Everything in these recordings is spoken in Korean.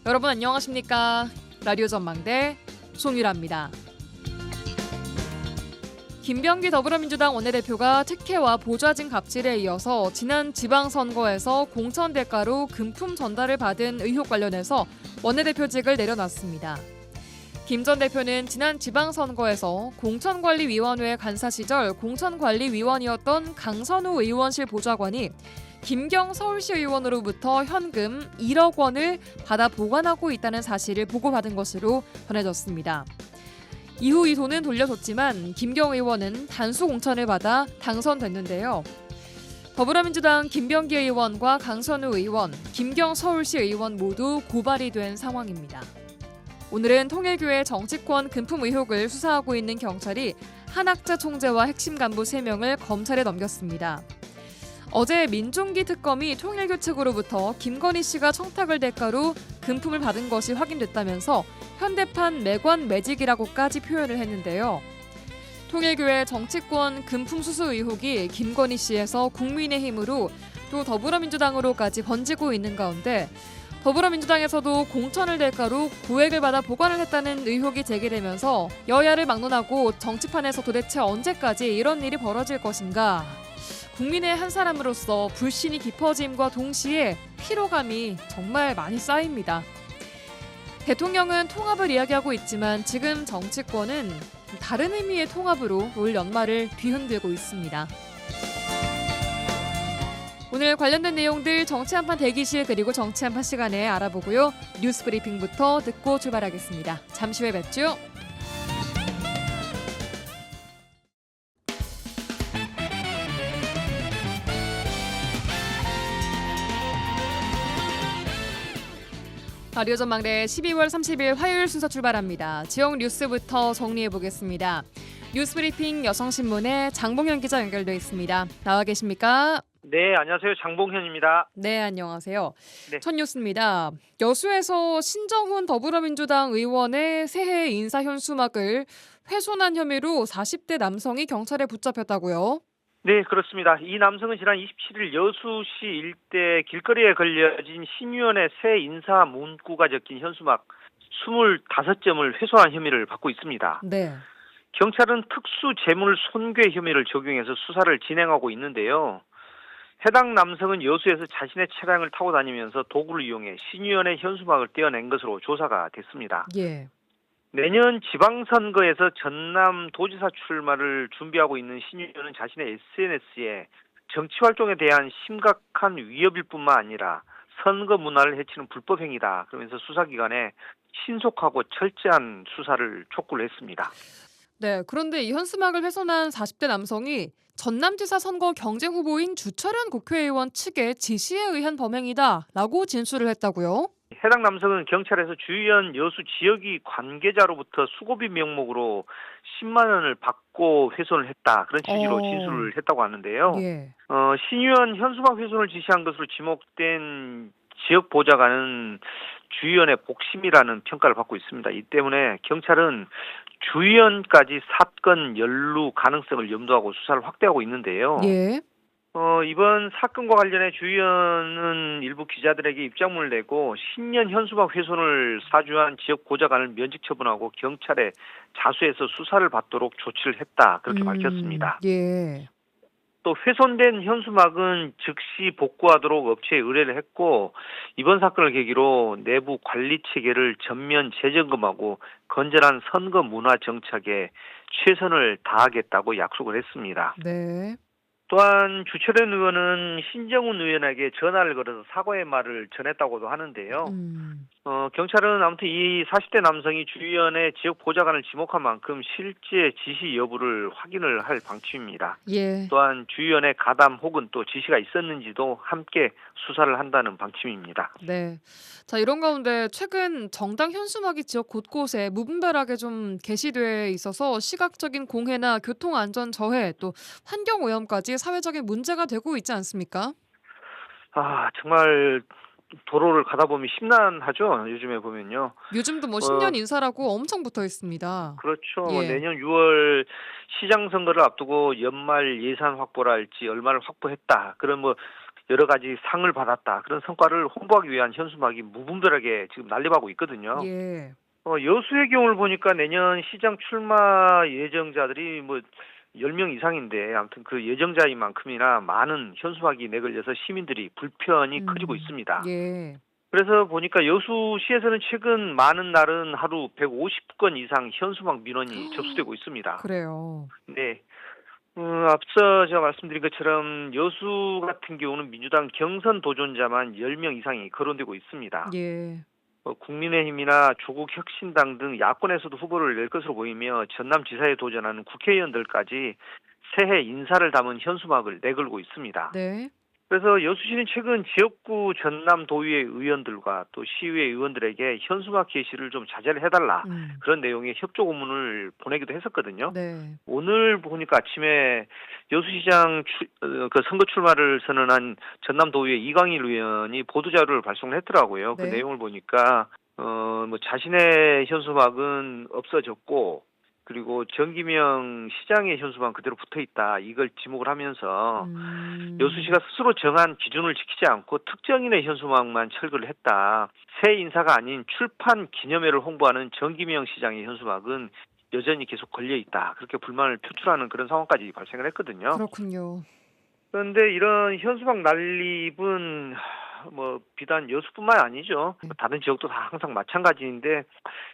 여러분 안녕하십니까? 라디오 전망대 송유라입니다. 김병기 더불어민주당 원내대표가 특혜와 보좌진 갑질에 이어서 지난 지방선거에서 공천 대가로 금품 전달을 받은 의혹 관련해서 원내대표직을 내려놨습니다. 김 전 대표는 지난 지방선거에서 공천관리위원회 간사 시절 공천관리위원이었던 강선우 의원실 보좌관이 김경 서울시 의원으로부터 현금 1억 원을 받아 보관하고 있다는 사실을 보고받은 것으로 전해졌습니다. 이후 이 돈은 돌려줬지만 김경 의원은 단수 공천을 받아 당선됐는데요. 더불어민주당 김병기 의원과 강선우 의원, 김경 서울시 의원 모두 고발이 된 상황입니다. 오늘은 통일교회 정치권 금품 의혹을 수사하고 있는 경찰이 한학자 총재와 핵심 간부 3명을 검찰에 넘겼습니다. 어제 민중기 특검이 통일교 측으로부터 김건희 씨가 청탁을 대가로 금품을 받은 것이 확인됐다면서 현대판 매관 매직이라고까지 표현을 했는데요. 통일교회 정치권 금품 수수 의혹이 김건희 씨에서 국민의힘으로 또 더불어민주당으로까지 번지고 있는 가운데 더불어민주당에서도 공천을 대가로 고액을 받아 보관을 했다는 의혹이 제기되면서 여야를 막론하고 정치판에서 도대체 언제까지 이런 일이 벌어질 것인가. 국민의 한 사람으로서 불신이 깊어짐과 동시에 피로감이 정말 많이 쌓입니다. 대통령은 통합을 이야기하고 있지만 지금 정치권은 다른 의미의 통합으로 올 연말을 뒤흔들고 있습니다. 오늘 관련된 내용들 정치 한판 대기실 그리고 정치 한판 시간에 알아보고요. 뉴스 브리핑부터 듣고 출발하겠습니다. 잠시 후에 뵙죠. 라디오 전망대 12월 30일 화요일 순서 출발합니다. 지역 뉴스부터 정리해보겠습니다. 뉴스 브리핑 여성신문의 장봉현 기자 연결돼 있습니다. 나와 계십니까? 네, 안녕하세요. 장봉현입니다. 네, 안녕하세요. 네. 첫 뉴스입니다. 여수에서 신정훈 더불어민주당 의원의 새해 인사 현수막을 훼손한 혐의로 40대 남성이 경찰에 붙잡혔다고요? 네, 그렇습니다. 이 남성은 지난 27일 여수시 일대 길거리에 걸려진 신의원의 새 인사 문구가 적힌 현수막 25점을 훼손한 혐의를 받고 있습니다. 네. 경찰은 특수 재물 손괴 혐의를 적용해서 수사를 진행하고 있는데요. 해당 남성은 여수에서 자신의 차량을 타고 다니면서 도구를 이용해 신의원의 현수막을 떼어낸 것으로 조사가 됐습니다. 예. 내년 지방선거에서 전남도지사 출마를 준비하고 있는 신의원은 자신의 SNS에 정치활동에 대한 심각한 위협일 뿐만 아니라 선거 문화를 해치는 불법 행위다. 그러면서 수사기관에 신속하고 철저한 수사를 촉구를 했습니다. 네, 그런데 이 현수막을 훼손한 40대 남성이 전남지사 선거 경쟁 후보인 주철현 국회의원 측의 지시에 의한 범행이다라고 진술을 했다고요? 해당 남성은 경찰에서 주의원 여수 지역위 관계자로부터 수고비 명목으로 10만 원을 받고 훼손을 했다. 그런 취지로 진술을 했다고 하는데요. 예. 신의원 현수막 훼손을 지시한 것으로 지목된 지역 보좌관은 주의원의 복심이라는 평가를 받고 있습니다. 이 때문에 경찰은 주의원까지 사건 연루 가능성을 염두하고 수사를 확대하고 있는데요. 예. 이번 사건과 관련해 주의원은 일부 기자들에게 입장문을 내고 신년 현수막 훼손을 사주한 지역 보좌관을 면직 처분하고 경찰에 자수해서 수사를 받도록 조치를 했다. 그렇게 밝혔습니다. 예. 또 훼손된 현수막은 즉시 복구하도록 업체에 의뢰를 했고 이번 사건을 계기로 내부 관리 체계를 전면 재점검하고 건전한 선거 문화 정착에 최선을 다하겠다고 약속을 했습니다. 네. 또한 주철현 의원은 신정훈 의원에게 전화를 걸어서 사과의 말을 전했다고도 하는데요. 경찰은 아무튼 이 40대 남성이 주의원의 지역 보좌관을 지목한 만큼 실제 지시 여부를 확인을 할 방침입니다. 예. 또한 주의원의 가담 혹은 또 지시가 있었는지도 함께 수사를 한다는 방침입니다. 네. 자, 이런 가운데 최근 정당 현수막이 지역 곳곳에 무분별하게 좀 게시돼 있어서 시각적인 공해나 교통 안전 저해 또 환경 오염까지 사회적인 문제가 되고 있지 않습니까? 정말 도로를 가다 보면 심란하죠. 요즘에 보면요. 요즘도 뭐 신년 인사라고 엄청 붙어 있습니다. 그렇죠. 예. 내년 6월 시장 선거를 앞두고 연말 예산 확보랄지 얼마를 확보했다. 그런 여러 가지 상을 받았다. 그런 성과를 홍보하기 위한 현수막이 무분별하게 지금 난립하고 있거든요. 예. 여수의 경우를 보니까 내년 시장 출마 예정자들이 뭐 10명 이상인데 아무튼 그 예정자인 만큼이나 많은 현수막이 내걸려서 시민들이 불편이 커지고 있습니다. 예. 그래서 보니까 여수시에서는 최근 많은 날은 하루 150건 이상 현수막 민원이 접수되고 있습니다. 그래요. 네. 앞서 제가 말씀드린 것처럼 여수 같은 경우는 민주당 경선 도전자만 10명 이상이 거론되고 있습니다. 예. 국민의힘이나 조국혁신당 등 야권에서도 후보를 낼 것으로 보이며 전남지사에 도전하는 국회의원들까지 새해 인사를 담은 현수막을 내걸고 있습니다. 네. 그래서 여수시는 최근 지역구 전남도의회 의원들과 또 시의회 의원들에게 현수막 게시를 좀 자제를 해달라 그런 내용의 협조 공문을 보내기도 했었거든요. 네. 오늘 보니까 아침에 여수시장 그 선거 출마를 선언한 전남도의회 이광일 의원이 보도자료를 발송을 했더라고요. 네. 그 내용을 보니까 뭐 자신의 현수막은 없어졌고 그리고 정기명 시장의 현수막 그대로 붙어있다. 이걸 지목을 하면서 여수시가 스스로 정한 기준을 지키지 않고 특정인의 현수막만 철거를 했다. 새 인사가 아닌 출판 기념회를 홍보하는 정기명 시장의 현수막은 여전히 계속 걸려있다. 그렇게 불만을 표출하는 그런 상황까지 발생을 했거든요. 그렇군요. 그런데 이런 현수막 난립은 뭐 비단 여수뿐만 아니죠. 다른 지역도 다 항상 마찬가지인데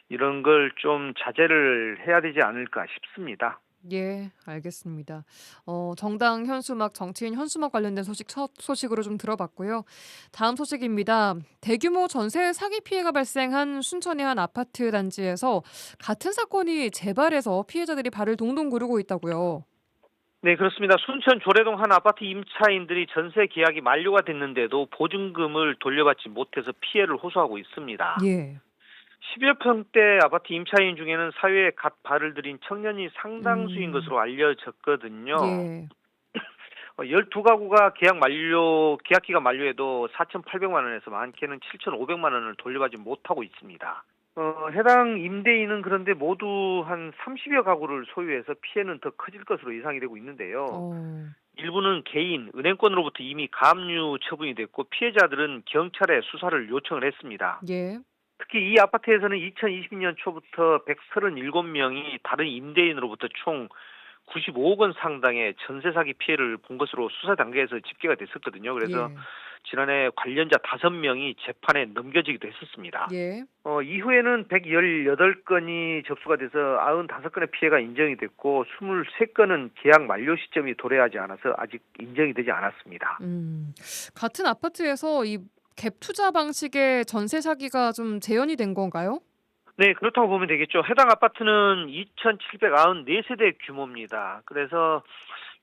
이런 걸 좀 자제를 해야 되지 않을까 싶습니다. 예, 알겠습니다. 정당 현수막, 정치인 현수막 관련된 첫 소식으로 좀 들어봤고요. 다음 소식입니다. 대규모 전세 사기 피해가 발생한 순천의 한 아파트 단지에서 같은 사건이 재발해서 피해자들이 발을 동동 구르고 있다고요. 네, 그렇습니다. 순천 조례동 한 아파트 임차인들이 전세 계약이 만료가 됐는데도 보증금을 돌려받지 못해서 피해를 호소하고 있습니다. 예. 10여 평대 아파트 임차인 중에는 사회에 갓 발을 들인 청년이 상당수인 것으로 알려졌거든요. 예. 12가구가 계약 기간 만료에도 4,800만 원에서 많게는 7,500만 원을 돌려받지 못하고 있습니다. 해당 임대인은 그런데 모두 한 30여 가구를 소유해서 피해는 더 커질 것으로 예상이 되고 있는데요. 일부는 개인, 은행권으로부터 이미 가압류 처분이 됐고 피해자들은 경찰에 수사를 요청을 했습니다. 예. 특히 이 아파트에서는 2022년 초부터 137명이 다른 임대인으로부터 총 95억 원 상당의 전세 사기 피해를 본 것으로 수사 단계에서 집계가 됐었거든요. 그래서 지난해 관련자 5명이 재판에 넘겨지기도 했었습니다. 예. 이후에는 118건이 접수가 돼서 95건의 피해가 인정이 됐고 23건은 계약 만료 시점이 도래하지 않아서 아직 인정이 되지 않았습니다. 같은 아파트에서 이 갭 투자 방식의 전세 사기가 좀 재현이 된 건가요? 네, 그렇다고 보면 되겠죠. 해당 아파트는 2,794세대 규모입니다. 그래서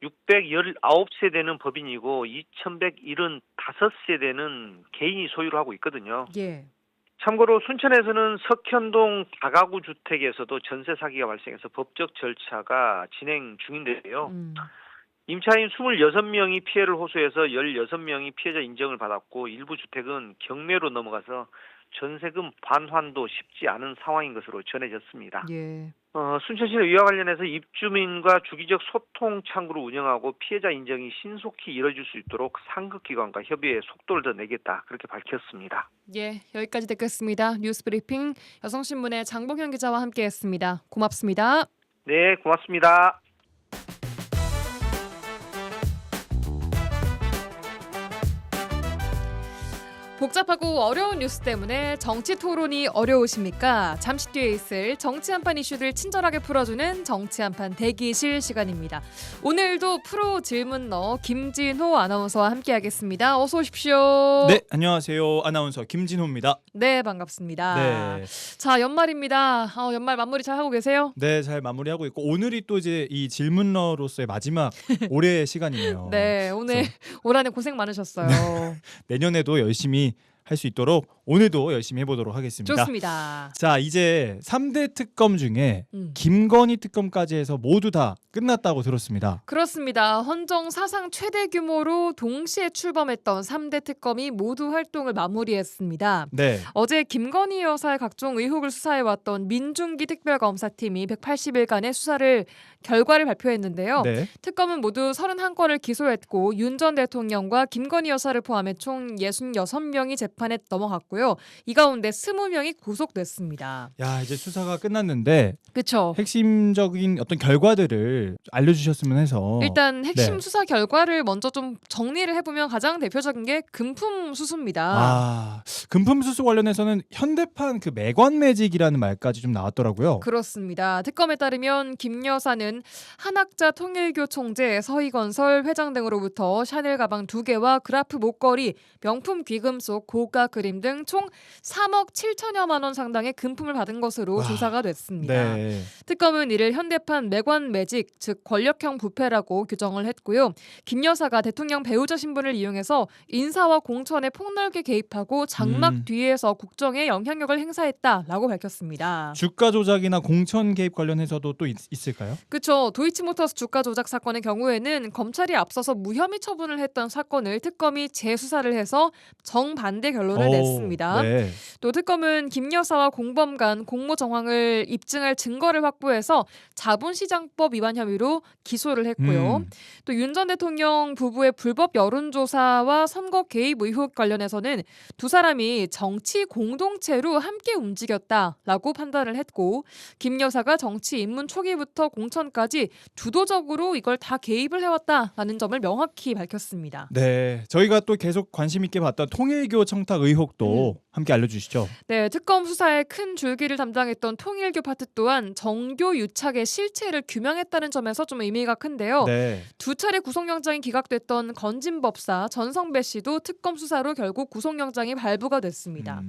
619세대는 법인이고 2,175세대는 개인이 소유를 하고 있거든요. 예. 참고로 순천에서는 석현동 다가구 주택에서도 전세 사기가 발생해서 법적 절차가 진행 중인데요. 임차인 26명이 피해를 호소해서 16명이 피해자 인정을 받았고 일부 주택은 경매로 넘어가서 전세금 반환도 쉽지 않은 상황인 것으로 전해졌습니다. 예. 순천시는 이와 관련해서 입주민과 주기적 소통 창구를 운영하고 피해자 인정이 신속히 이뤄질 수 있도록 상급기관과 협의에 속도를 더 내겠다 그렇게 밝혔습니다. 예, 여기까지 듣겠습니다. 뉴스브리핑 여성신문의 장봉현 기자와 함께했습니다. 고맙습니다. 네, 고맙습니다. 복잡하고 어려운 뉴스 때문에 정치 토론이 어려우십니까? 잠시 뒤에 있을 정치 한판 이슈들 친절하게 풀어주는 정치 한판 대기실 시간입니다. 오늘도 프로 질문러 김진호 아나운서와 함께하겠습니다. 어서 오십시오. 네, 안녕하세요. 아나운서 김진호입니다. 네, 반갑습니다. 네. 자, 연말입니다. 연말 마무리 잘 하고 계세요? 네, 잘 마무리하고 있고 오늘이 또 이제 이 질문러로서의 마지막 올해의 시간이네요. 네, 오늘 올 한해 고생 많으셨어요. 내년에도 열심히 할 수 있도록 오늘도 열심히 해보도록 하겠습니다. 좋습니다. 자, 이제 3대 특검 중에 음. 김건희 특검까지 해서 모두 다 끝났다고 들었습니다. 그렇습니다. 헌정 사상 최대 규모로 동시에 출범했던 3대 특검이 모두 활동을 마무리했습니다. 네. 어제 김건희 여사의 각종 의혹을 수사해왔던 민중기 특별검사팀이 180일간의 수사를 결과를 발표했는데요. 네. 특검은 모두 31건을 기소했고 윤 전 대통령과 김건희 여사를 포함해 총 66명이 재판에 넘어갔고요. 이 가운데 20명이 구속됐습니다. 야, 이제 수사가 끝났는데 그렇죠. 핵심적인 어떤 결과들을 알려주셨으면 해서 일단 핵심 네. 수사 결과를 먼저 좀 정리를 해보면 가장 대표적인 게 금품 수수입니다. 금품 수수 관련해서는 현대판 그 매관 매직이라는 말까지 좀 나왔더라고요. 그렇습니다. 특검에 따르면 김 여사는 한학자 통일교 총재 서희건설 회장 등으로부터 샤넬 가방 2개와 그라프 목걸이, 명품 귀금 속 고가 그림 등 총 3억 7천여만 원 상당의 금품을 받은 것으로 와, 조사가 됐습니다. 네. 특검은 이를 현대판 매관 매직, 즉 권력형 부패라고 규정을 했고요. 김 여사가 대통령 배우자 신분을 이용해서 인사와 공천에 폭넓게 개입하고 장막 뒤에서 국정에 영향력을 행사했다라고 밝혔습니다. 주가 조작이나 공천 개입 관련해서도 또 있을까요? 그렇죠. 도이치모터스 주가 조작 사건의 경우에는 검찰이 앞서서 무혐의 처분을 했던 사건을 특검이 재수사를 해서 정반대 결론을 냈습니다. 네. 또 특검은 김 여사와 공범 간 공모 정황을 입증할 증거를 확보해서 자본시장법 위반 혐의로 기소를 했고요. 또 윤 전 대통령 부부의 불법 여론조사와 선거 개입 의혹 관련해서는 두 사람이 정치 공동체로 함께 움직였다라고 판단을 했고 김 여사가 정치 입문 초기부터 공천까지 주도적으로 이걸 다 개입을 해왔다라는 점을 명확히 밝혔습니다. 네, 저희가 또 계속 관심 있게 봤던 통일교 청탁 의혹도 함께 알려주시죠. 네, 특검 수사에 큰 줄기를 담당했던 통일교 파트 또한 정교 유착의 실체를 규명했다는 점에서 좀 의미가 큰데요. 네. 두 차례 구속영장이 기각됐던 건진법사 전성배 씨도 특검 수사로 결국 구속영장이 발부가 됐습니다.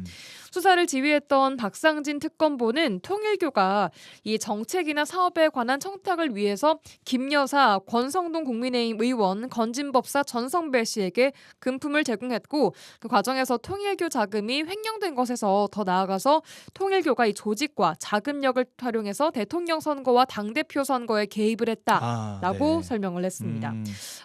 수사를 지휘했던 박상진 특검보는 통일교가 이 정책이나 사업에 관한 청탁을 위해서 김 여사, 권성동 국민의힘 의원, 건진법사 전성배 씨에게 금품을 제공했고 그 과정에서 통일교 자금이 횡령된 것에서 더 나아가서 통일교가 이 조직과 자금력을 활용해서 대통령 선거와 당대표 선거에 개입을 했다라고 네. 설명을 했습니다.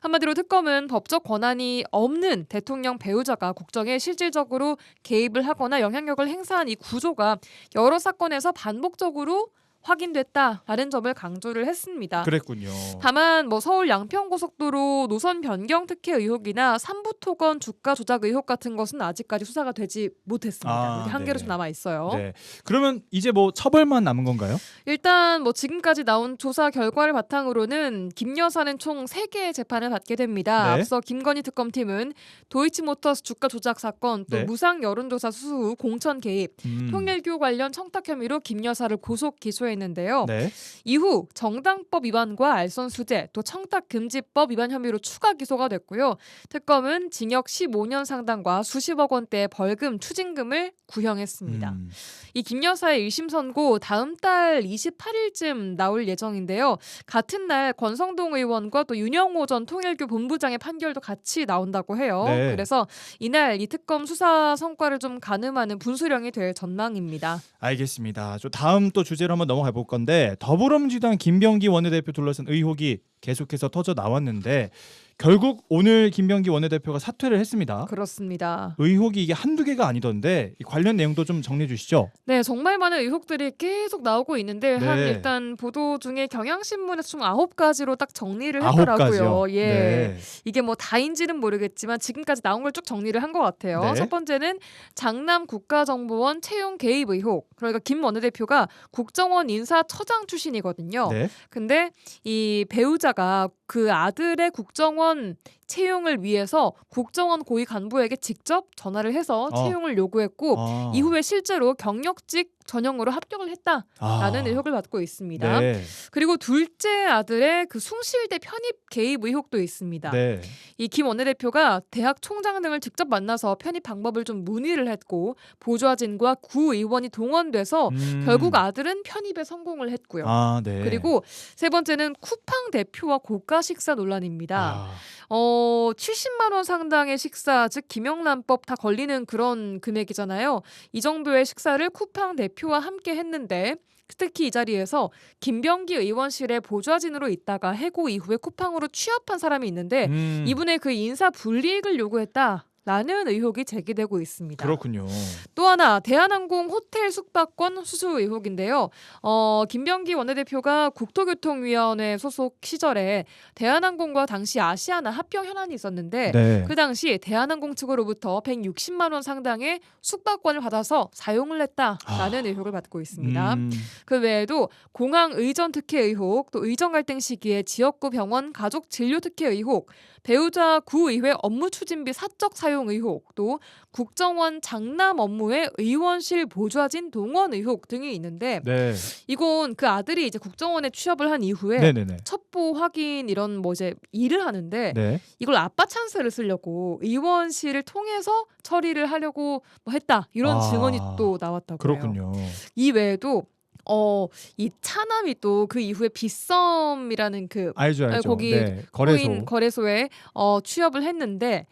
한마디로 특검은 법적 권한이 없는 대통령 배우자가 국정에 실질적으로 개입을 하거나 영향력을 행사한 이 구조가 여러 사건에서 반복적으로 확인됐다라는 점을 강조를 했습니다. 그랬군요. 다만 서울 양평고속도로 노선 변경 특혜 의혹이나 삼부토건 주가 조작 의혹 같은 것은 아직까지 수사가 되지 못했습니다. 이렇게 한계로 좀 남아 있어요. 네. 그러면 이제 처벌만 남은 건가요? 일단 지금까지 나온 조사 결과를 바탕으로는 김 여사는 총 3개의 재판을 받게 됩니다. 네. 앞서 김건희 특검팀은 도이치모터스 주가 조작 사건, 또 네. 무상 여론조사 수수 후 공천 개입, 통일교 관련 청탁 혐의로 김 여사를 구속 기소했는데요. 네. 이후 정당법 위반과 알선수재, 또 청탁금지법 위반 혐의로 추가 기소가 됐고요. 특검은 징역 15년 상당과 수십억 원대의 벌금, 추징금을 구형했습니다. 이 김 여사의 1심 선고 다음 달 28일쯤 나올 예정인데요. 같은 날 권성동 의원과 또 윤영호 전 통일교 본부장의 판결도 같이 나온다고 해요. 네. 그래서 이날 이 특검 수사 성과를 좀 가늠하는 분수령이 될 전망입니다. 알겠습니다. 다음 또 주제로 한번 넘어가 볼 건데 더불어민주당 김병기 원내대표 둘러싼 의혹이 계속해서 터져 나왔는데 결국 오늘 김병기 원내대표가 사퇴를 했습니다. 그렇습니다. 의혹이 이게 한두 개가 아니던데 이 관련 내용도 좀 정리해 주시죠. 네, 정말 많은 의혹들이 계속 나오고 있는데 네. 일단 보도 중에 경향신문에서 총 9가지로 딱 정리를 9가지요? 했더라고요. 예. 네. 이게 다인지는 모르겠지만 지금까지 나온 걸 쭉 정리를 한 것 같아요. 네. 첫 번째는 장남 국가정보원 채용 개입 의혹. 그러니까 김 원내대표가 국정원 인사처장 출신이거든요. 네. 근데 이 배우자가 그 아들의 국정원 채용을 위해서 국정원 고위 간부에게 직접 전화를 해서 채용을 요구했고 이후에 실제로 경력직 전형으로 합격을 했다라는 의혹을 받고 있습니다. 네. 그리고 둘째 아들의 그 숭실대 편입 개입 의혹도 있습니다. 네. 이 김 원내대표가 대학 총장 등을 직접 만나서 편입 방법을 좀 문의를 했고 보좌진과 구의원이 동원돼서 결국 아들은 편입에 성공을 했고요. 네. 그리고 세 번째는 쿠팡 대표와 고가 식사 논란입니다. 70만 원 상당의 식사, 즉 김영란법 다 걸리는 그런 금액이잖아요. 이 정도의 식사를 쿠팡 대표와 함께 했는데 특히 이 자리에서 김병기 의원실의 보좌진으로 있다가 해고 이후에 쿠팡으로 취업한 사람이 있는데 이분의 그 인사 불이익을 요구했다. 라는 의혹이 제기되고 있습니다. 그렇군요. 또 하나 대한항공 호텔 숙박권 수수 의혹인데요. 김병기 원내대표가 국토교통위원회 소속 시절에 대한항공과 당시 아시아나 합병 현안이 있었는데 네. 그 당시 대한항공 측으로부터 160만 원 상당의 숙박권을 받아서 사용을 했다라는 의혹을 받고 있습니다. 그 외에도 공항 의전 특혜 의혹, 또 의전 갈등 시기에 지역구 병원 가족 진료 특혜 의혹, 배우자 구의회 업무 추진비 사적 사용 의혹, 또 국정원 장남 업무에 의원실 보좌진 동원 의혹 등이 있는데 네. 이건 그 아들이 이제 국정원에 취업을 한 이후에 네네네. 첩보 확인 이런 뭐 이제 일을 하는데 네. 이걸 아빠 찬스를 쓰려고 의원실을 통해서 처리를 하려고 뭐 했다 이런 증언이 또 나왔다고 해요. 그렇군요. 이 외에도 이 차남이 또 그 이후에 빗썸이라는 그 알죠. 거기 네. 코인 거래소에 취업을 했는데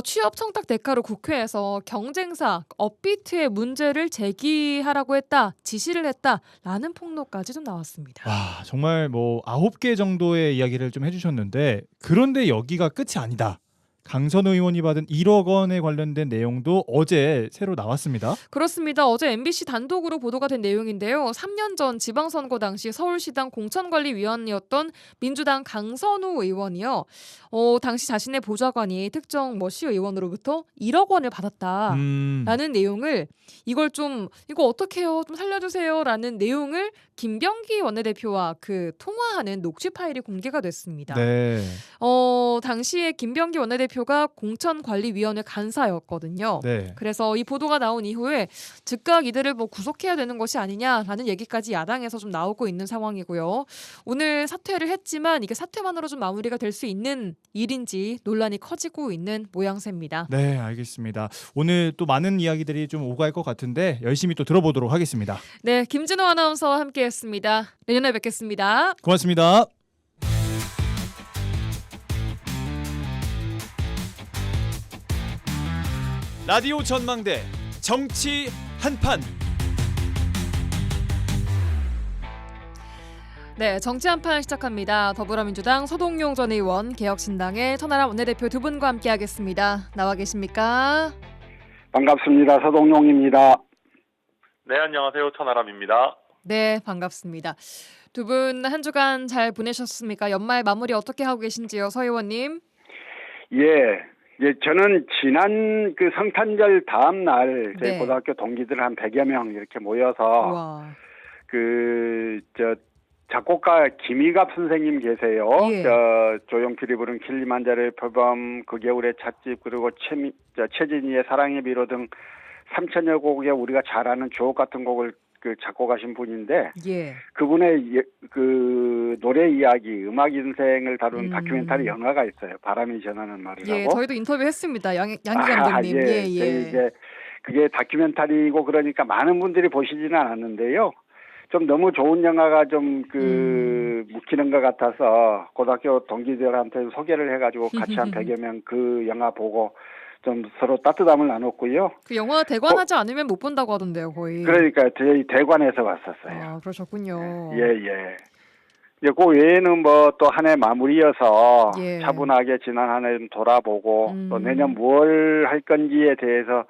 취업 청탁 대가로 국회에서 경쟁사 업비트의 문제를 제기하라고 했다, 지시를 했다라는 폭로까지 좀 나왔습니다. 와, 정말 뭐 9개 정도의 이야기를 좀 해주셨는데 그런데 여기가 끝이 아니다. 강선우 의원이 받은 1억 원에 관련된 내용도 어제 새로 나왔습니다. 그렇습니다. 어제 MBC 단독으로 보도가 된 내용인데요. 3년 전 지방선거 당시 서울시당 공천관리위원이었던 민주당 강선우 의원이요. 당시 자신의 보좌관이 특정 시 의원으로부터 1억 원을 받았다라는 내용을 이거 어떻게 해요? 좀 살려주세요라는 내용을 김병기 원내대표와 그 통화하는 녹취 파일이 공개가 됐습니다. 네. 당시에 김병기 원내대표가 공천관리위원회 간사였거든요. 네. 그래서 이 보도가 나온 이후에 즉각 이들을 뭐 구속해야 되는 것이 아니냐라는 얘기까지 야당에서 좀 나오고 있는 상황이고요. 오늘 사퇴를 했지만 이게 사퇴만으로 좀 마무리가 될 수 있는 일인지 논란이 커지고 있는 모양새입니다. 네, 알겠습니다. 오늘 또 많은 이야기들이 좀 오갈 것 같은데 열심히 또 들어보도록 하겠습니다. 네, 김진호 아나운서와 함께했습니다. 내년에 뵙겠습니다. 고맙습니다. 라디오 전망대 정치 한판. 네, 정치 한판 시작합니다. 더불어민주당 서동용 전 의원, 개혁신당의 천하람 원내대표 두 분과 함께하겠습니다. 나와 계십니까? 반갑습니다. 서동용입니다. 네, 안녕하세요. 천하람입니다. 네, 반갑습니다. 두 분 한 주간 잘 보내셨습니까? 연말 마무리 어떻게 하고 계신지요, 서 의원님? 예, 저는 지난 그 성탄절 다음 날 저희 네. 고등학교 동기들 한 100여 명 이렇게 모여서 와. 작곡가 김희갑 선생님 계세요. 예. 조용필이 부른 킬리만자로의 표범, 그 겨울의 찻집, 그리고 최진희의 사랑의 미로 등 3천여 곡의 우리가 잘 아는 주옥 같은 곡을 작곡하신 분인데 예. 그분의 그 노래 이야기, 음악 인생을 다룬 다큐멘터리 영화가 있어요. 바람이 전하는 말을 예, 하고. 저희도 인터뷰 했습니다. 양기 감독님. 예. 이제 그게 다큐멘터리고 그러니까 많은 분들이 보시지는 않았는데요. 좀 너무 좋은 영화가 좀 묵히는 것 같아서 고등학교 동기들한테 소개를 해가지고 같이 한 100여 명 그 영화 보고 좀 서로 따뜻함을 나눴고요. 그 영화 대관하지 않으면 못 본다고 하던데요, 거의. 그러니까 저희 대관에서 봤었어요. 아, 그러셨군요. 예. 이제 그 외에는 뭐 또 한 해 마무리여서 예. 차분하게 지난 한 해 좀 돌아보고 또 내년 뭘 할 건지에 대해서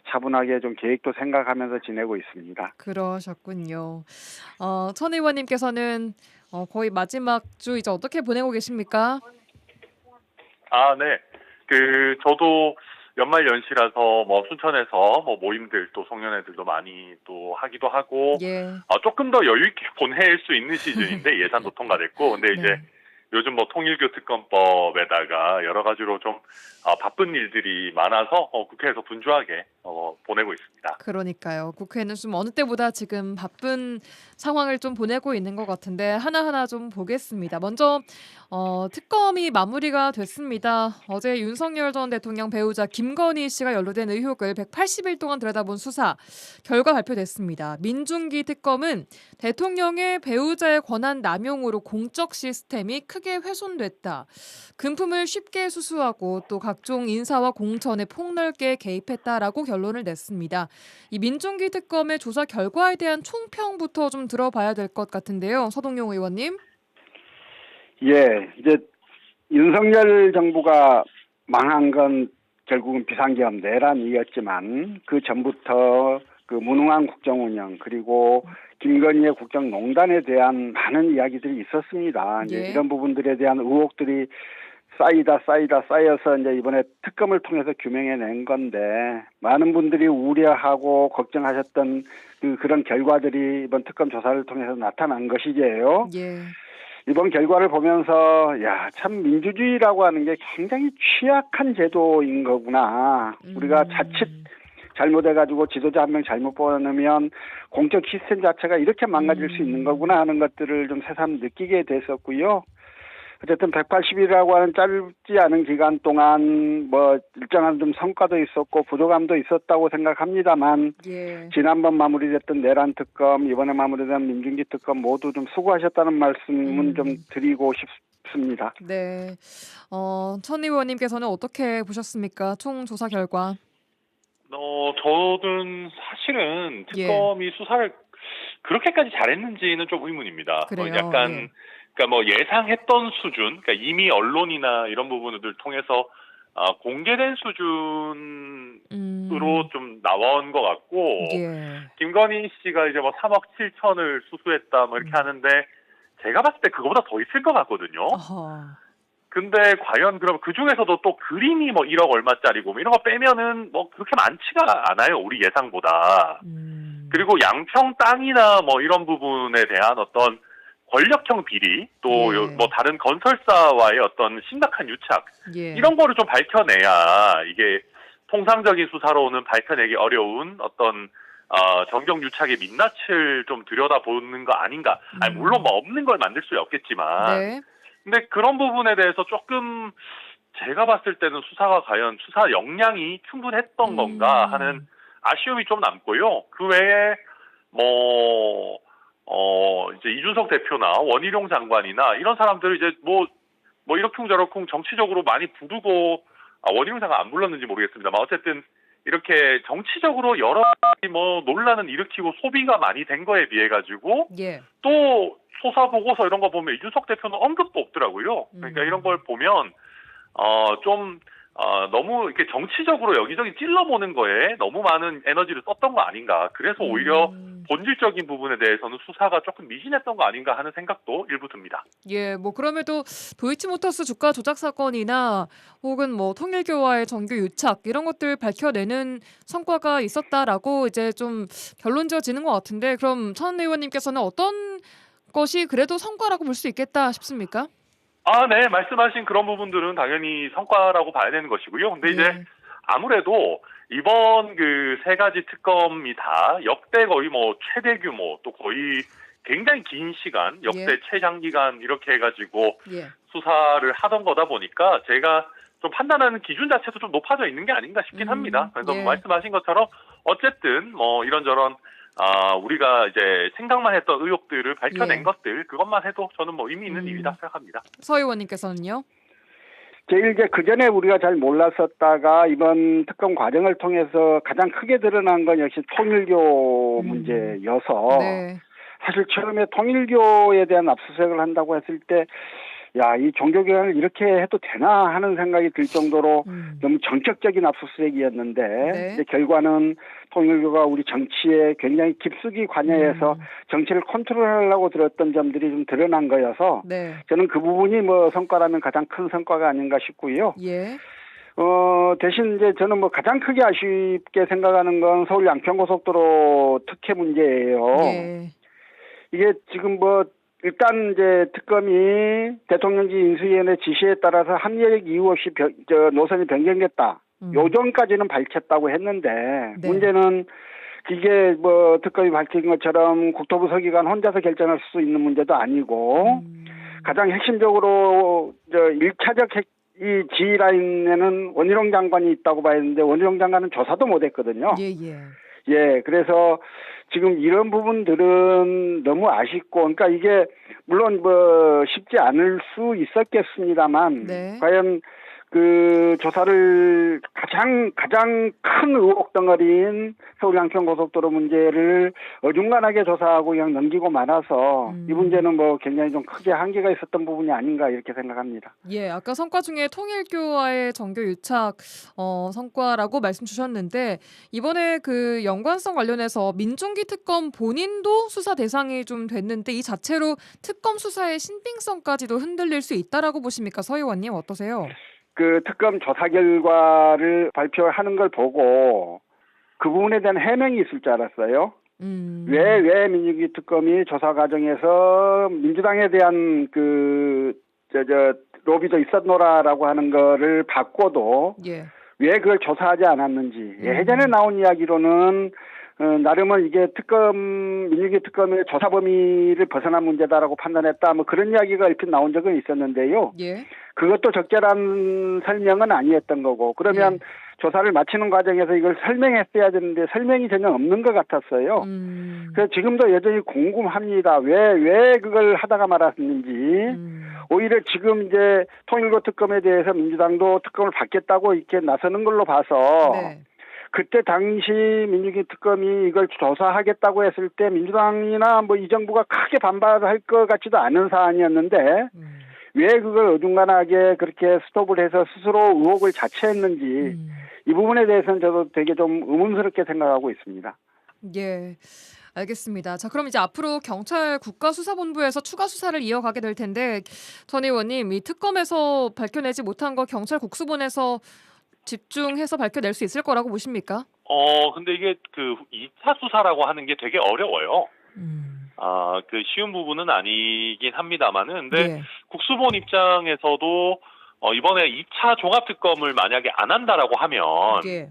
차분하게 좀 계획도 생각하면서 지내고 있습니다. 그러셨군요. 천 의원님께서는 거의 마지막 주 이제 어떻게 보내고 계십니까? 네. 저도 연말 연시라서 뭐 순천에서 뭐 모임들 또 송년회들도 많이 또 하기도 하고 예. 조금 더 여유 있게 보낼 수 있는 시즌인데 예산도 통과됐고 근데 이제 네. 요즘 뭐 통일교 특검법에다가 여러 가지로 좀 바쁜 일들이 많아서 국회에서 분주하게 보내고 있습니다. 그러니까요. 국회는 좀 어느 때보다 지금 바쁜 상황을 좀 보내고 있는 것 같은데 하나하나 좀 보겠습니다. 먼저 특검이 마무리가 됐습니다. 어제 윤석열 전 대통령 배우자 김건희 씨가 연루된 의혹을 180일 동안 들여다본 수사 결과 발표됐습니다. 민중기 특검은 대통령의 배우자의 권한 남용으로 공적 시스템이 크게 크게 훼손됐다. 금품을 쉽게 수수하고 또 각종 인사와 공천에 폭넓게 개입했다라고 결론을 냈습니다. 이 민중기 특검의 조사 결과에 대한 총평부터 좀 들어봐야 될 것 같은데요. 서동용 의원님. 예, 이제 윤석열 정부가 망한 건 결국은 비상계엄 내란이었지만 그 전부터 그 무능한 국정운영 그리고 김건희의 국정농단에 대한 많은 이야기들이 있었습니다. 이제 예. 이런 부분들에 대한 의혹들이 쌓여서 이제 이번에 특검을 통해서 규명해낸 건데 많은 분들이 우려하고 걱정하셨던 그런 결과들이 이번 특검 조사를 통해서 나타난 것이지요. 예. 이번 결과를 보면서 참 민주주의라고 하는 게 굉장히 취약한 제도인 거구나. 우리가 자칫 잘못해가지고 지도자 한 명 잘못 뽑아놓으면 공적 시스템 자체가 이렇게 망가질 수 있는 거구나 하는 것들을 좀 새삼 느끼게 됐었고요. 어쨌든 180일이라고 하는 짧지 않은 기간 동안 뭐 일정한 좀 성과도 있었고 부족함도 있었다고 생각합니다만 예. 지난번 마무리됐던 내란 특검, 이번에 마무리된 민중기 특검 모두 좀 수고하셨다는 말씀은 좀 드리고 싶습니다. 네. 천 의원님께서는 어떻게 보셨습니까? 총 조사 결과. 저는 사실은 특검이 수사를 그렇게까지 잘했는지는 좀 의문입니다. 그래요? 약간 예. 그러니까 뭐 예상했던 수준, 그러니까 이미 언론이나 이런 부분들 통해서 공개된 수준으로 좀 나온 것 같고, 예. 김건희 씨가 이제 뭐 3억 7천을 수수했다 뭐 이렇게 하는데 제가 봤을 때 그거보다 더 있을 것 같거든요. 어허. 근데 과연 그럼 그 중에서도 또 그림이 뭐 1억 얼마짜리고 뭐 이런 거 빼면은 뭐 그렇게 많지가 않아요, 우리 예상보다. 그리고 양평 땅이나 뭐 이런 부분에 대한 어떤 권력형 비리, 또 뭐 다른 건설사와의 어떤 심각한 유착, 이런 거를 좀 밝혀내야 이게 통상적인 수사로는 밝혀내기 어려운 어떤 정경 유착의 민낯을 좀 들여다보는 거 아닌가. 아니, 물론 뭐 없는 걸 만들 수 없겠지만, 네. 근데 그런 부분에 대해서 조금 제가 봤을 때는 수사가 과연 수사 역량이 충분했던 건가 하는 아쉬움이 좀 남고요. 그 외에 이제 이준석 대표나 원희룡 장관이나 이런 사람들을 이제 뭐 이러쿵저러쿵 정치적으로 많이 부르고, 원희룡 장관 안 불렀는지 모르겠습니다만 어쨌든 이렇게 정치적으로 여러 가지 뭐 논란을 일으키고 소비가 많이 된 거에 비해 가지고 또 조사 보고서 이런 거 보면 이준석 대표는 언급도 없더라고요. 그러니까 이런 걸 보면 너무 이렇게 정치적으로 여기저기 찔러보는 거에 너무 많은 에너지를 썼던 거 아닌가. 그래서 오히려 본질적인 부분에 대해서는 수사가 조금 미진했던 거 아닌가 하는 생각도 일부 듭니다. 예, 뭐 그럼에도 도이치모터스 주가 조작 사건이나 혹은 뭐 통일교와의 정교 유착 이런 것들 밝혀내는 성과가 있었다라고 이제 좀 결론 지어지는 것 같은데, 그럼 천 의원님께서는 어떤 것이 그래도 성과라고 볼 수 있겠다 싶습니까? 네, 말씀하신 그런 부분들은 당연히 성과라고 봐야 되는 것이고요. 근데 이제 아무래도 이번 그 세 가지 특검이 다 역대 거의 뭐 최대 규모, 또 거의 굉장히 긴 시간, 역대 최장기간 이렇게 해가지고 수사를 하던 거다 보니까 제가 좀 판단하는 기준 자체도 좀 높아져 있는 게 아닌가 싶긴 합니다. 그래서 말씀하신 것처럼 어쨌든 뭐 이런저런 우리가 이제 생각만 했던 의혹들을 밝혀낸 것들, 그것만 해도 저는 뭐 의미 있는 일이다 생각합니다. 서 의원님께서는요? 제일 이제 그 전에 우리가 잘 몰랐었다가 이번 특검 과정을 통해서 가장 크게 드러난 건 역시 통일교 문제여서 사실 처음에 통일교에 대한 압수수색을 한다고 했을 때 이 종교개혁을 이렇게 해도 되나 하는 생각이 들 정도로 너무 정책적인 압수수색이었는데 이제 결과는 통일교가 우리 정치에 굉장히 깊숙이 관여해서 정치를 컨트롤하려고 들었던 점들이 좀 드러난 거여서 저는 그 부분이 뭐 성과라면 가장 큰 성과가 아닌가 싶고요. 대신 이제 저는 뭐 가장 크게 아쉽게 생각하는 건 서울 양평고속도로 특혜 문제예요. 이게 지금 뭐 일단 이제 특검이 대통령직 인수위원회 지시에 따라서 합리적 이유 없이 노선이 변경됐다. 요전까지는 밝혔다고 했는데 문제는 이게 뭐 특검이 밝힌 것처럼 국토부 서기관 혼자서 결정할 수 있는 문제도 아니고 가장 핵심적으로 1차적 이 지휘라인에는 원희룡 장관이 있다고 봐야 했는데 원희룡 장관은 조사도 못했거든요. 그래서 지금 이런 부분들은 너무 아쉽고, 그러니까 이게 물론 뭐 쉽지 않을 수 있었겠습니다만, 네. 과연 그 조사를 가장 큰 의혹 덩어리인 서울 양평고속도로 문제를 어중간하게 조사하고 그냥 넘기고 말아서 이 문제는 뭐 굉장히 좀 크게 한계가 있었던 부분이 아닌가 이렇게 생각합니다. 예, 아까 성과 중에 통일교와의 정교 유착 성과라고 말씀 주셨는데 이번에 그 연관성 관련해서 민중기 특검 본인도 수사 대상이 좀 됐는데 이 자체로 특검 수사의 신빙성까지도 흔들릴 수 있다라고 보십니까, 서 의원님 어떠세요? 그 특검 조사 결과를 발표하는 걸 보고 그 부분에 대한 해명이 있을 줄 알았어요. 왜 민중기 특검이 조사 과정에서 민주당에 대한 로비도 있었노라라고 하는 거를 받고도 예. 왜 그걸 조사하지 않았는지. 예전에 나온 이야기로는 나름은 이게 민중기 특검의 조사 범위를 벗어난 문제다라고 판단했다. 뭐 그런 이야기가 이렇게 나온 적은 있었는데요. 예. 그것도 적절한 설명은 아니었던 거고. 그러면 조사를 마치는 과정에서 이걸 설명했어야 되는데 설명이 전혀 없는 것 같았어요. 그래서 지금도 여전히 궁금합니다. 왜 그걸 하다가 말았는지. 오히려 지금 이제 통일교 특검에 대해서 민주당도 특검을 받겠다고 이렇게 나서는 걸로 봐서 네. 그때 당시 민중기 특검이 이걸 조사하겠다고 했을 때 민주당이나 뭐 이 정부가 크게 반발할 것 같지도 않은 사안이었는데 왜 그걸 어중간하게 그렇게 스톱을 해서 스스로 의혹을 자체했는지 이 부분에 대해서는 저도 되게 좀 의문스럽게 생각하고 있습니다. 예. 알겠습니다. 자, 그럼 이제 앞으로 경찰 국가수사본부에서 추가 수사를 이어가게 될 텐데 전 의원님, 이 특검에서 밝혀내지 못한 거 경찰 국수본에서 집중해서 밝혀낼 수 있을 거라고 보십니까? 근데 이게 그 2차 수사라고 하는 게 되게 어려워요. 그 쉬운 부분은 아니긴 합니다만은, 근데 예. 국수본 입장에서도 이번에 2차 종합특검을 만약에 안 한다라고 하면 예.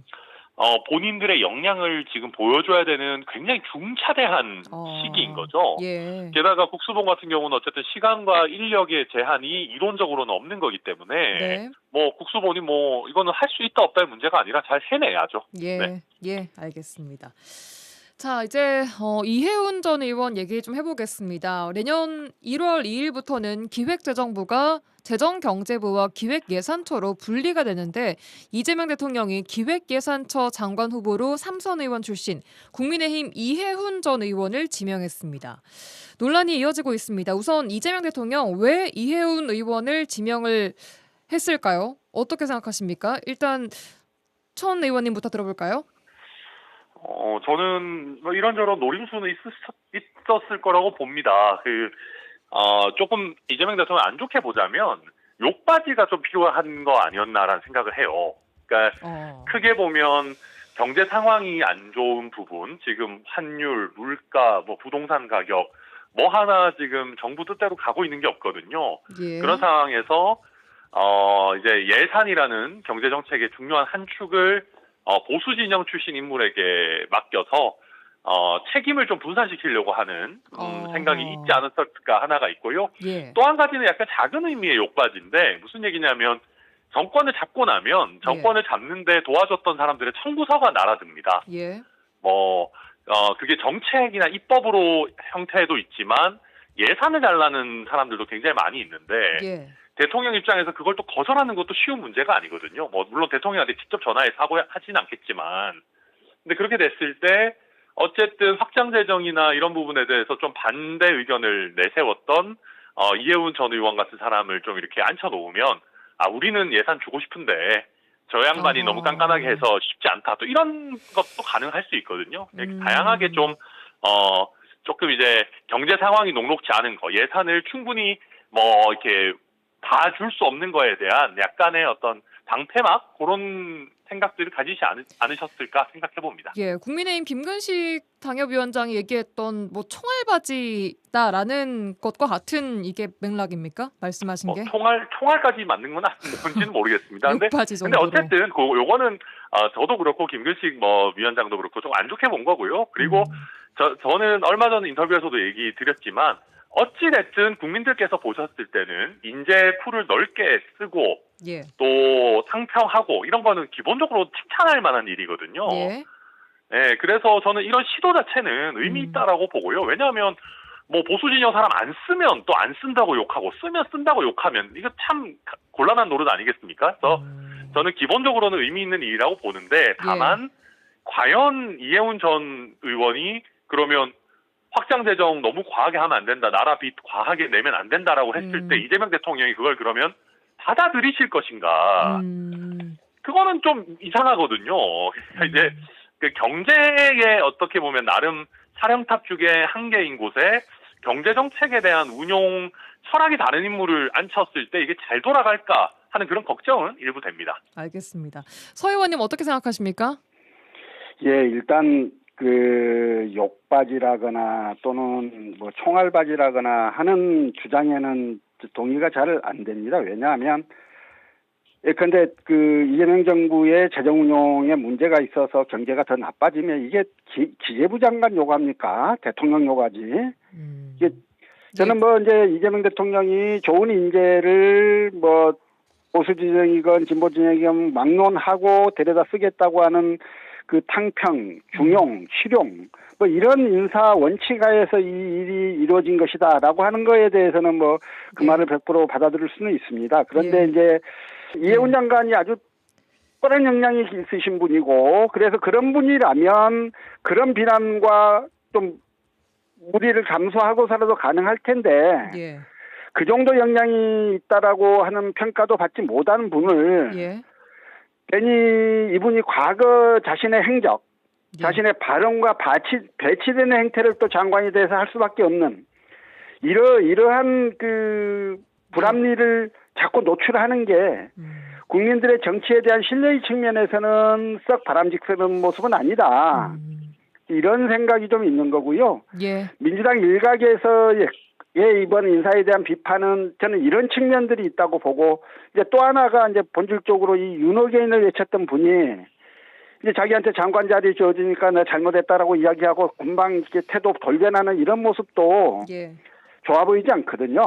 본인들의 역량을 지금 보여줘야 되는 굉장히 중차대한 시기인 거죠. 예. 게다가 국수본 같은 경우는 어쨌든 시간과 인력의 제한이 이론적으로는 없는 거기 때문에 네. 뭐 국수본이 뭐 이거는 할 수 있다 없다의 문제가 아니라 잘 해내야죠. 예. 네. 예, 알겠습니다. 자, 이제 이해운 전 의원 얘기 좀 해보겠습니다. 내년 1월 2일부터는 기획재정부가 재정경제부와 기획예산처로 분리가 되는데 이재명 대통령이 기획예산처 장관 후보로 삼선 의원 출신 국민의힘 이해훈 전 의원을 지명했습니다. 논란이 이어지고 있습니다. 우선 이재명 대통령 왜 이해훈 의원을 지명을 했을까요? 어떻게 생각하십니까? 일단 천 의원님부터 들어볼까요? 저는 뭐 이런저런 노림수는 있었을 거라고 봅니다. 조금 이재명 대통령 안 좋게 보자면 욕바지가 좀 필요한 거 아니었나라는 생각을 해요. 그러니까 크게 보면 경제 상황이 안 좋은 부분, 지금 환율, 물가, 뭐 부동산 가격, 뭐 하나 지금 정부 뜻대로 가고 있는 게 없거든요. 예. 그런 상황에서 이제 예산이라는 경제 정책의 중요한 한 축을 보수 진영 출신 인물에게 맡겨서 책임을 좀 분산시키려고 하는 생각이 있지 않았을까 하나가 있고요. 예. 또 한 가지는 약간 작은 의미의 욕받인데 무슨 얘기냐면 정권을 잡고 나면 정권을 잡는데 도와줬던 사람들의 청구서가 날아듭니다. 예. 그게 정책이나 입법으로 형태도 있지만 예산을 달라는 사람들도 굉장히 많이 있는데 예. 대통령 입장에서 그걸 또 거절하는 것도 쉬운 문제가 아니거든요. 뭐 물론 대통령한테 직접 전화해서 하진 않겠지만, 근데 그렇게 됐을 때 어쨌든 확장 재정이나 이런 부분에 대해서 좀 반대 의견을 내세웠던 이해훈 전 의원 같은 사람을 좀 이렇게 앉혀놓으면 우리는 예산 주고 싶은데 저 양반이 너무 깐깐하게 해서 쉽지 않다. 또 이런 것도 가능할 수 있거든요. 다양하게 좀 조금 이제 경제 상황이 녹록지 않은 거, 예산을 충분히 뭐 이렇게 다 줄 수 없는 거에 대한 약간의 어떤 방패막 그런 생각들을 가지지 않으셨을까 생각해 봅니다. 예, 국민의힘 김근식 당협위원장이 얘기했던 뭐 총알바지다라는 것과 같은 이게 맥락입니까? 말씀하신 게? 총알까지 맞는 건 뭔지는 모르겠습니다. 욕바지 근데 정도로. 어쨌든 요거는 저도 그렇고 김근식 뭐 위원장도 그렇고 좀 안 좋게 본 거고요. 그리고 저는 얼마 전 인터뷰에서도 얘기 드렸지만 어찌됐든 국민들께서 보셨을 때는 인재 풀을 넓게 쓰고 예. 또 상평하고 이런 거는 기본적으로 칭찬할 만한 일이거든요. 예. 예, 그래서 저는 이런 시도 자체는 의미 있다라고 보고요. 왜냐하면 뭐 보수 진영 사람 안 쓰면 또 안 쓴다고 욕하고 쓰면 쓴다고 욕하면 이거 참 곤란한 노릇 아니겠습니까? 그래서 저는 기본적으로는 의미 있는 일이라고 보는데 다만 과연 이해운 전 의원이 그러면 확장 재정 너무 과하게 하면 안 된다. 나라 빚 과하게 내면 안 된다라고 했을 때 이재명 대통령이 그걸 그러면 받아들이실 것인가? 그거는 좀 이상하거든요. 이제 그 경제에 어떻게 보면 나름 사령탑 중에 한계인 곳에 경제 정책에 대한 운용 철학이 다른 인물을 앉혔을 때 이게 잘 돌아갈까 하는 그런 걱정은 일부 됩니다. 알겠습니다. 서 의원님 어떻게 생각하십니까? 예, 일단 그 욕바지라거나 또는 뭐 총알바지라거나 하는 주장에는 동의가 잘 안 됩니다. 왜냐하면 예컨대 그 이재명 정부의 재정 운용에 문제가 있어서 경제가 더 나빠지면 이게 기재부 장관 요구합니까? 대통령 요구하지. 이게 저는 뭐 이제 이재명 대통령이 좋은 인재를 뭐 보수 진영이건 진보 진영이건 막론하고 데려다 쓰겠다고 하는 그 탕평, 중용, 실용 뭐 이런 인사 원칙하에서 이 일이 이루어진 것이다라고 하는 거에 대해서는 뭐 그 말을 100% 받아들일 수는 있습니다. 그런데 이제 이해운 장관이 아주 뻔한 역량이 있으신 분이고 그래서 그런 분이라면 그런 비난과 좀 무리를 감수하고서라도 가능할 텐데 그 정도 역량이 있다라고 하는 평가도 받지 못하는 분을 괜히 이분이 과거 자신의 행적, 자신의 발언과 배치되는 행태를 또 장관이 돼서 할 수밖에 없는 이러한 그 불합리를 자꾸 노출하는 게 국민들의 정치에 대한 신뢰의 측면에서는 썩 바람직스러운 모습은 아니다. 이런 생각이 좀 있는 거고요. 민주당 일각에서의 이번 인사에 대한 비판은 저는 이런 측면들이 있다고 보고 이제 또 하나가 이제 본질적으로 이 윤호개인을 외쳤던 분이 이제 자기한테 장관 자리 주어지니까 내가 잘못했다라고 이야기하고 금방 이렇게 태도 돌변하는 이런 모습도 좋아 보이지 않거든요.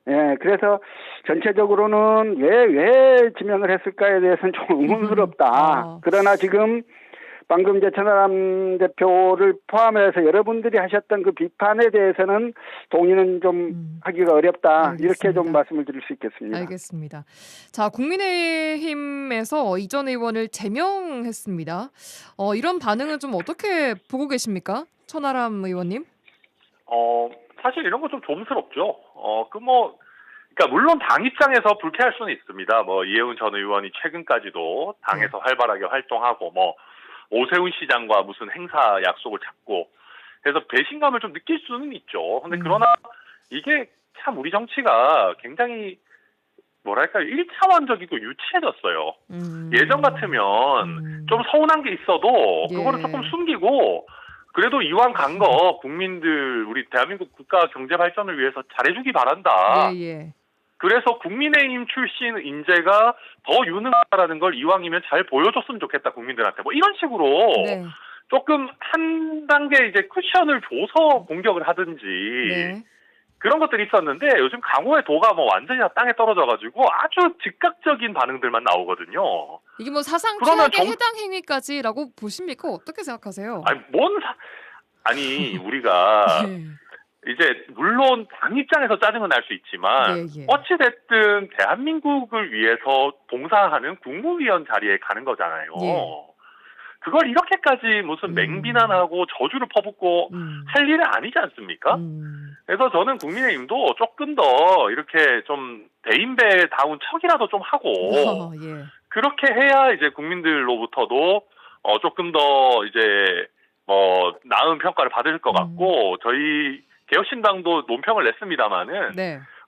예, 그래서 전체적으로는 왜 지명을 했을까에 대해서는 좀 의문스럽다. 그러나 지금 방금 이제 천하람 대표를 포함해서 여러분들이 하셨던 그 비판에 대해서는 동의는 좀 하기가 어렵다. 알겠습니다. 이렇게 좀 말씀을 드릴 수 있겠습니다. 알겠습니다. 자, 국민의힘에서 이전 의원을 제명했습니다. 이런 반응은 좀 어떻게 보고 계십니까? 천하람 의원님? 사실 이런 거 좀 조심스럽죠. 그러니까 물론 당 입장에서 불쾌할 수는 있습니다. 뭐 이해운 전 의원이 최근까지도 당에서 활발하게 활동하고 뭐 오세훈 시장과 무슨 행사 약속을 잡고 그래서 배신감을 좀 느낄 수는 있죠. 근데 그러나 이게 참 우리 정치가 굉장히 뭐랄까요 1차원적이고 유치해졌어요. 예전 같으면 좀 서운한 게 있어도 그거를 조금 숨기고 그래도 이왕 간 거 국민들 우리 대한민국 국가 경제 발전을 위해서 잘해주기 바란다. 그래서 국민의힘 출신 인재가 더 유능하다라는 걸 이왕이면 잘 보여줬으면 좋겠다 국민들한테 뭐 이런 식으로 조금 한 단계 이제 쿠션을 줘서 공격을 하든지 그런 것들이 있었는데 요즘 강호의 도가 뭐 완전히 다 땅에 떨어져가지고 아주 즉각적인 반응들만 나오거든요. 이게 뭐 사상 최악의 해당 행위까지라고 보십니까? 어떻게 생각하세요? 아니 우리가 이제 물론 당 입장에서 짜증은 날 수 있지만 어찌 됐든 대한민국을 위해서 봉사하는 국무위원 자리에 가는 거잖아요. 그걸 이렇게까지 무슨 맹비난하고 저주를 퍼붓고 할 일은 아니지 않습니까? 그래서 저는 국민의힘도 조금 더 이렇게 좀 대인배다운 척이라도 좀 하고 그렇게 해야 이제 국민들로부터도 조금 더 이제 뭐 나은 평가를 받을 것 같고 저희 개혁신당도 논평을 냈습니다마는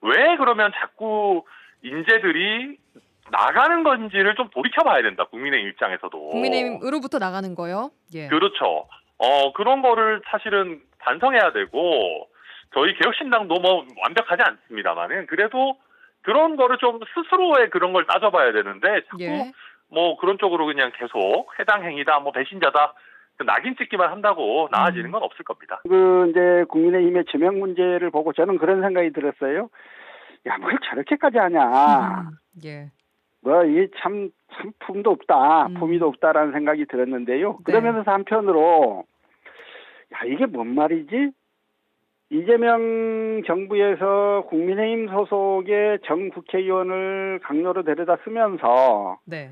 왜 그러면 자꾸 인재들이 나가는 건지를 좀 돌이켜봐야 된다. 국민의힘 입장에서도. 국민의힘으로부터 나가는 거요? 그렇죠. 그런 거를 사실은 반성해야 되고 저희 개혁신당도 뭐 완벽하지 않습니다만은 그래도 그런 거를 좀 스스로의 그런 걸 따져봐야 되는데 자꾸 뭐 그런 쪽으로 그냥 계속 해당 행위다, 뭐 배신자다. 낙인 찍기만 한다고 나아지는 건 없을 겁니다. 이제 국민의힘의 제명 문제를 보고 저는 그런 생각이 들었어요. 야, 뭘 저렇게까지 하냐. 뭐 이게 참 품도 없다, 음. 품위도 없다라는 생각이 들었는데요. 네. 그러면서 한편으로 야 이게 뭔 말이지? 이재명 정부에서 국민의힘 소속의 전 국회의원을 강요로 데려다 쓰면서 네.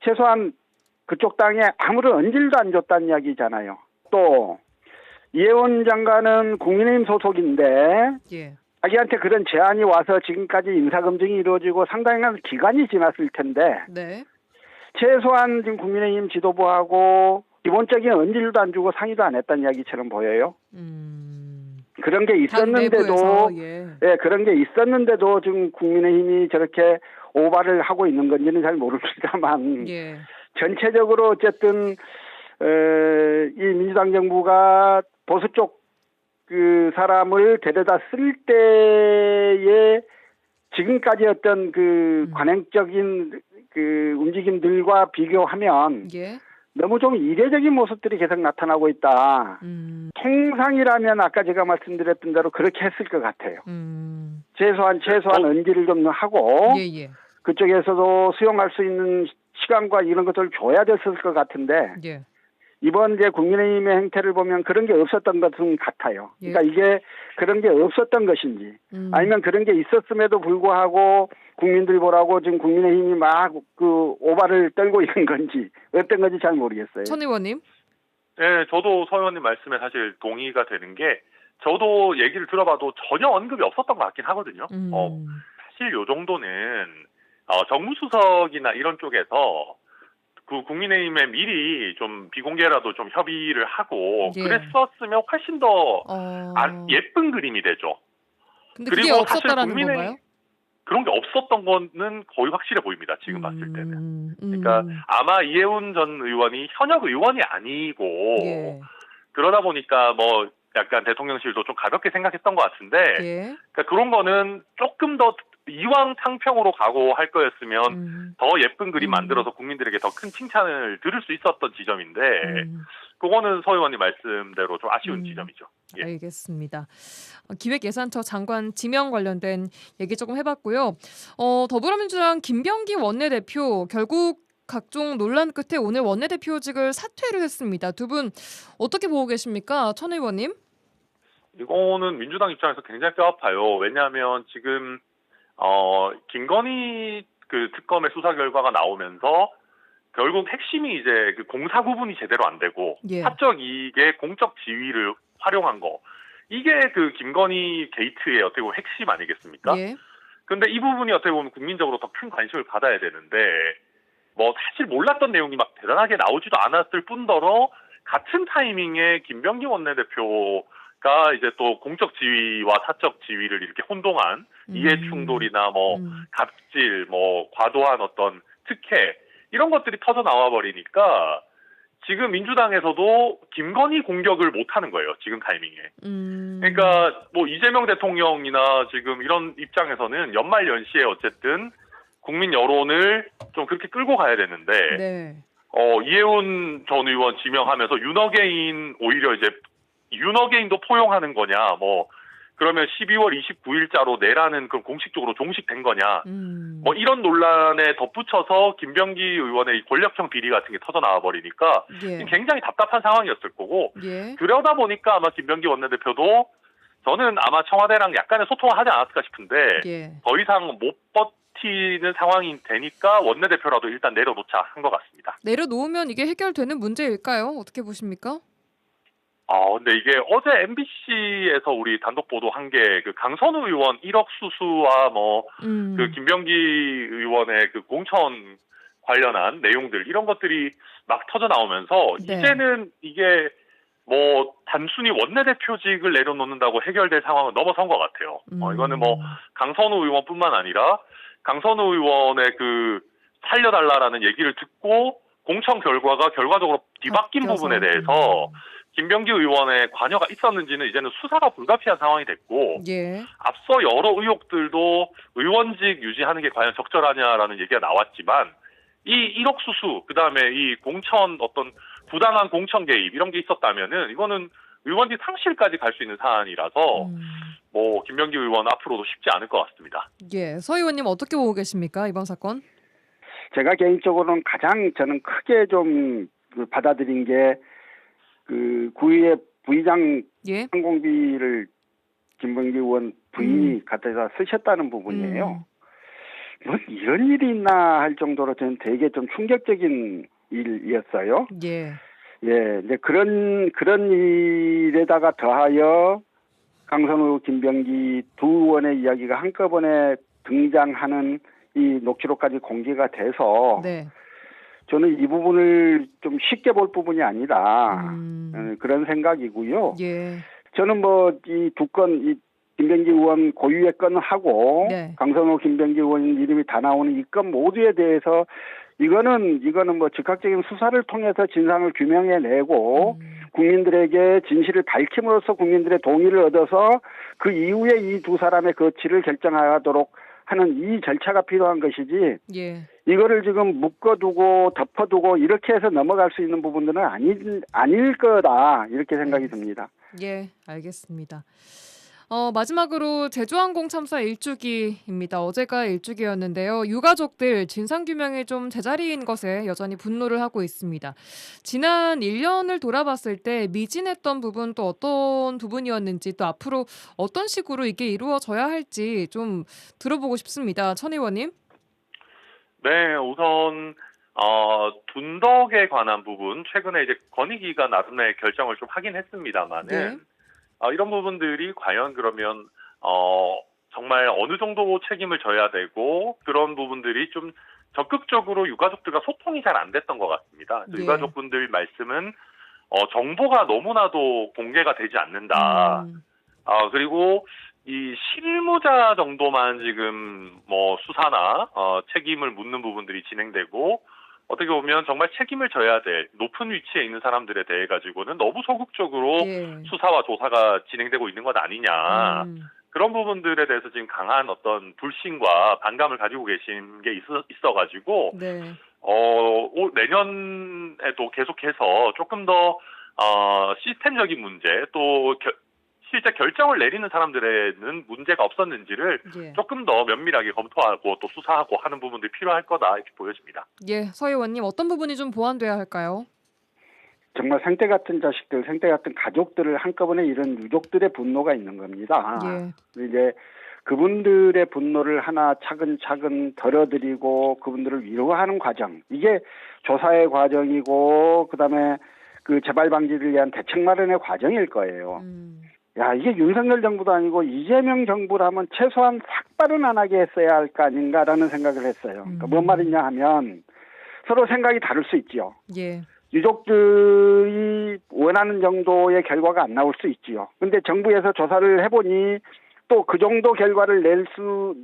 최소한 그쪽 당에 아무런 언질도 안 줬다는 이야기잖아요. 또 이해원 장관은 국민의힘 소속인데 예. 자기한테 그런 제안이 와서 지금까지 인사검증이 이루어지고 상당한 기간이 지났을 텐데 네. 최소한 지금 국민의힘 지도부하고 기본적인 언질도 안 주고 상의도 안 했다는 이야기처럼 보여요. 그런 게 당 있었는데도 내부에서 예. 예, 그런 게 있었는데도 지금 국민의힘이 저렇게 오바를 하고 있는 건지는 잘 모릅니다만 예. 전체적으로 어쨌든 이 민주당 정부가 보수 쪽 그 사람을 데려다 쓸 때에 지금까지 어떤 그 관행적인 그 움직임들과 비교하면 예. 너무 좀 이례적인 모습들이 계속 나타나고 있다. 통상이라면 아까 제가 말씀드렸던 대로 그렇게 했을 것 같아요. 최소한 언지를 좀 하고 예. 그쪽에서도 수용할 수 있는 시간과 이런 것들을 줘야 됐을 것 같은데 예. 이번 이제 국민의힘의 행태를 보면 그런 게 없었던 것은 같아요. 예. 그러니까 이게 그런 게 없었던 것인지 아니면 그런 게 있었음에도 불구하고 국민들 보라고 지금 국민의힘이 막 그 오바를 떨고 있는 건지 어떤 건지 잘 모르겠어요. 천 의원님. 네, 저도 서 의원님 말씀에 사실 동의가 되는 게 저도 얘기를 들어봐도 전혀 언급이 없었던 것 같긴 하거든요. 사실 요 정도는 정무수석이나 이런 쪽에서 그 국민의힘에 미리 좀 비공개라도 좀 협의를 하고 예. 그랬었으면 훨씬 더 예쁜 그림이 되죠. 근데 그게 그리고 사실 없었다라는 건가요? 그런 게 없었던 거는 거의 확실해 보입니다. 지금 봤을 때는. 그러니까 아마 이해운 전 의원이 현역 의원이 아니고 예. 그러다 보니까 뭐 약간 대통령실도 좀 가볍게 생각했던 것 같은데 예. 그러니까 그런 거는 조금 더 이왕 탕평으로 가고 할 거였으면 더 예쁜 그림 만들어서 국민들에게 더 큰 칭찬을 들을 수 있었던 지점인데 그거는 서 의원님 말씀대로 좀 아쉬운 지점이죠. 예. 알겠습니다. 기획예산처 장관 지명 관련된 얘기 조금 해봤고요. 더불어민주당 김병기 원내대표 결국 각종 논란 끝에 오늘 원내대표직을 사퇴를 했습니다. 두 분 어떻게 보고 계십니까? 천 의원님? 이거는 민주당 입장에서 굉장히 뼈아파요. 왜냐하면 지금 김건희 그 특검의 수사 결과가 나오면서 결국 핵심이 이제 그 공사 구분이 제대로 안 되고 예. 사적 이익의 공적 지위를 활용한 거 이게 그 김건희 게이트의 어떻게 보면 핵심 아니겠습니까? 예. 근데 이 부분이 어떻게 보면 국민적으로 더 큰 관심을 받아야 되는데 뭐 사실 몰랐던 내용이 막 대단하게 나오지도 않았을 뿐더러 같은 타이밍에 김병기 원내대표가 이제 또 공적 지위와 사적 지위를 이렇게 혼동한 이해 충돌이나 뭐 갑질, 뭐 과도한 어떤 특혜 이런 것들이 터져 나와 버리니까 지금 민주당에서도 김건희 공격을 못 하는 거예요. 지금 타이밍에. 그러니까 뭐 이재명 대통령이나 지금 이런 입장에서는 연말 연시에 어쨌든 국민 여론을 좀 그렇게 끌고 가야 되는데 네. 이해운 전 의원 지명하면서 윤어게인 오히려 이제 윤어게인도 포용하는 거냐 뭐 그러면 12월 29일자로 내라는 그 공식적으로 종식된 거냐 뭐 이런 논란에 덧붙여서 김병기 의원의 이 권력형 비리 같은 게 터져 나와 버리니까 예. 굉장히 답답한 상황이었을 거고 예. 그러다 보니까 아마 김병기 원내대표도 저는 아마 청와대랑 약간의 소통을 하지 않았을까 싶은데 예. 더 이상 못 버티는 상황이 되니까 원내대표라도 일단 내려놓자 한 것 같습니다. 내려놓으면 이게 해결되는 문제일까요? 어떻게 보십니까? 근데 이게 어제 MBC에서 우리 단독 보도한 게 그 강선우 의원 1억 수수와 뭐 그 김병기 의원의 그 공천 관련한 내용들 이런 것들이 막 터져 나오면서 네. 이제는 이게 뭐 단순히 원내대표직을 내려놓는다고 해결될 상황은 넘어선 것 같아요. 이거는 뭐 강선우 의원뿐만 아니라 강선우 의원의 그 살려달라라는 얘기를 듣고 공천 결과가 결과적으로 뒤바뀐 부분에 대해서 김병기 의원의 관여가 있었는지는 이제는 수사가 불가피한 상황이 됐고 예. 앞서 여러 의혹들도 의원직 유지하는 게 과연 적절하냐라는 얘기가 나왔지만 이 1억 수수 그다음에 이 공천 어떤 부당한 공천 개입 이런 게 있었다면은 이거는 의원직 상실까지 갈 수 있는 사안이라서 뭐 김병기 의원 앞으로도 쉽지 않을 것 같습니다. 예. 서 의원님 어떻게 보고 계십니까? 이번 사건? 제가 개인적으로는 가장 저는 크게 좀 받아들인 게 그 구의회 부의장 예. 항공비를 김병기 의원 부인이 갖다가 쓰셨다는 부분이에요. 뭐 이런 일이 있나 할 정도로 저는 되게 좀 충격적인 일이었어요. 예. 예, 이제 그런 일에다가 더하여 강선우, 김병기 두 의원의 이야기가 한꺼번에 등장하는 이 녹취록까지 공개가 돼서 네. 저는 이 부분을 좀 쉽게 볼 부분이 아니다. 그런 생각이고요. 예. 저는 뭐 이 두 건, 이 김병기 의원 고유의 건하고 네. 강선호, 김병기 의원 이름이 다 나오는 이 건 모두에 대해서 이거는 뭐 즉각적인 수사를 통해서 진상을 규명해내고 국민들에게 진실을 밝힘으로써 국민들의 동의를 얻어서 그 이후에 이 두 사람의 거취를 결정하도록 하는 이 절차가 필요한 것이지 예. 이거를 지금 묶어두고 덮어두고 이렇게 해서 넘어갈 수 있는 부분들은 아닐 거다 이렇게 생각이 듭니다. 예, 알겠습니다. 마지막으로 제주항공 참사 일주기입니다. 어제가 일주기였는데요. 유가족들 진상규명이 좀 제자리인 것에 여전히 분노를 하고 있습니다. 지난 1년을 돌아봤을 때 미진했던 부분 또 어떤 부분이었는지 또 앞으로 어떤 식으로 이게 이루어져야 할지 좀 들어보고 싶습니다. 천 의원님. 네, 우선 둔덕에 관한 부분 최근에 이제 권익위가 나름의 결정을 좀 하긴 했습니다만은 네. 이런 부분들이 과연 그러면 정말 어느 정도 책임을 져야 되고 그런 부분들이 좀 적극적으로 유가족들과 소통이 잘 안 됐던 것 같습니다. 네. 유가족분들 말씀은 정보가 너무나도 공개가 되지 않는다. 그리고 이 실무자 정도만 지금 뭐 수사나 책임을 묻는 부분들이 진행되고 어떻게 보면 정말 책임을 져야 될 높은 위치에 있는 사람들에 대해 가지고는 너무 소극적으로 예. 수사와 조사가 진행되고 있는 것 아니냐. 그런 부분들에 대해서 지금 강한 어떤 불신과 반감을 가지고 계신 게 있어가지고 네. 내년에도 계속해서 조금 더 시스템적인 문제 또 실제 결정을 내리는 사람들에는 문제가 없었는지를 예. 조금 더 면밀하게 검토하고 또 수사하고 하는 부분들이 필요할 거다 이렇게 보여집니다. 예, 서 의원님 어떤 부분이 좀 보완돼야 할까요? 정말 생태 같은 자식들, 생태 같은 가족들을 한꺼번에 잃은 유족들의 분노가 있는 겁니다. 예. 이제 그분들의 분노를 하나 차근차근 덜어드리고 그분들을 위로하는 과정, 이게 조사의 과정이고 그다음에 그 재발 방지를 위한 대책 마련의 과정일 거예요. 야, 이게 윤석열 정부도 아니고 이재명 정부라면 최소한 삭발은 안 하게 했어야 할 거 아닌가라는 생각을 했어요. 그러니까 뭔 말이냐 하면 서로 생각이 다를 수 있지요. 예. 유족들이 원하는 정도의 결과가 안 나올 수 있지요. 근데 정부에서 조사를 해보니 또 그 정도 결과를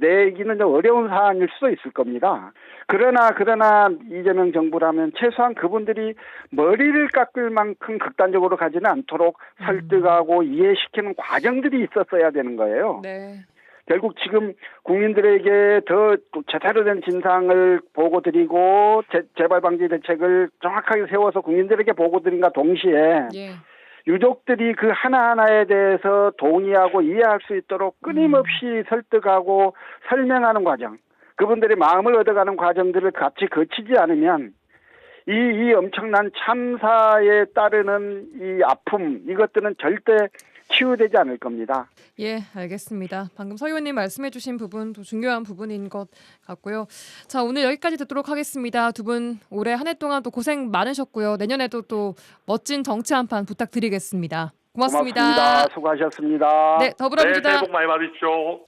내기는 좀 어려운 사안일 수도 있을 겁니다. 그러나 이재명 정부라면 최소한 그분들이 머리를 깎을 만큼 극단적으로 가지는 않도록 설득하고 이해시키는 과정들이 있었어야 되는 거예요. 네. 결국 지금 국민들에게 더 제대로 된 진상을 보고드리고 재발 방지 대책을 정확하게 세워서 국민들에게 보고드린과 동시에 예. 유족들이 그 하나하나에 대해서 동의하고 이해할 수 있도록 끊임없이 설득하고 설명하는 과정, 그분들의 마음을 얻어가는 과정들을 같이 거치지 않으면 이 엄청난 참사에 따르는 이 아픔, 이것들은 절대 치유되지 않을 겁니다. 예, 알겠습니다. 방금 서 의원님 말씀해주신 부분도 중요한 부분인 것 같고요. 자, 오늘 여기까지 듣도록 하겠습니다. 두 분 올해 한 해 동안 또 고생 많으셨고요. 내년에도 또 멋진 정치 한판 부탁드리겠습니다. 고맙습니다. 수고하셨습니다. 네, 네, 더불어민주당. 새해 복 많이 받으십시오.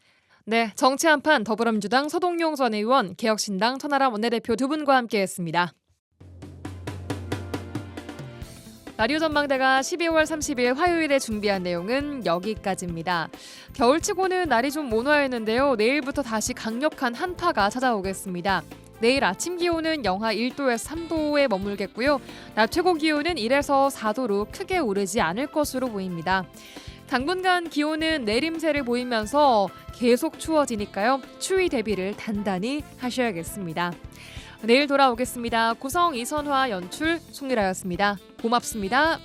네, 정치 한판 더불어민주당 서동용 전 의원, 개혁신당 천하람 원내대표 두 분과 함께했습니다. 라디오 전망대가 12월 30일 화요일에 준비한 내용은 여기까지입니다. 겨울치고는 날이 좀 온화했는데요. 내일부터 다시 강력한 한파가 찾아오겠습니다. 내일 아침 기온은 영하 1도에서 3도에 머물겠고요. 낮 최고 기온은 1에서 4도로 크게 오르지 않을 것으로 보입니다. 당분간 기온은 내림세를 보이면서 계속 추워지니까요. 추위 대비를 단단히 하셔야겠습니다. 내일 돌아오겠습니다. 구성 이선화 연출 송유라였습니다. 고맙습니다.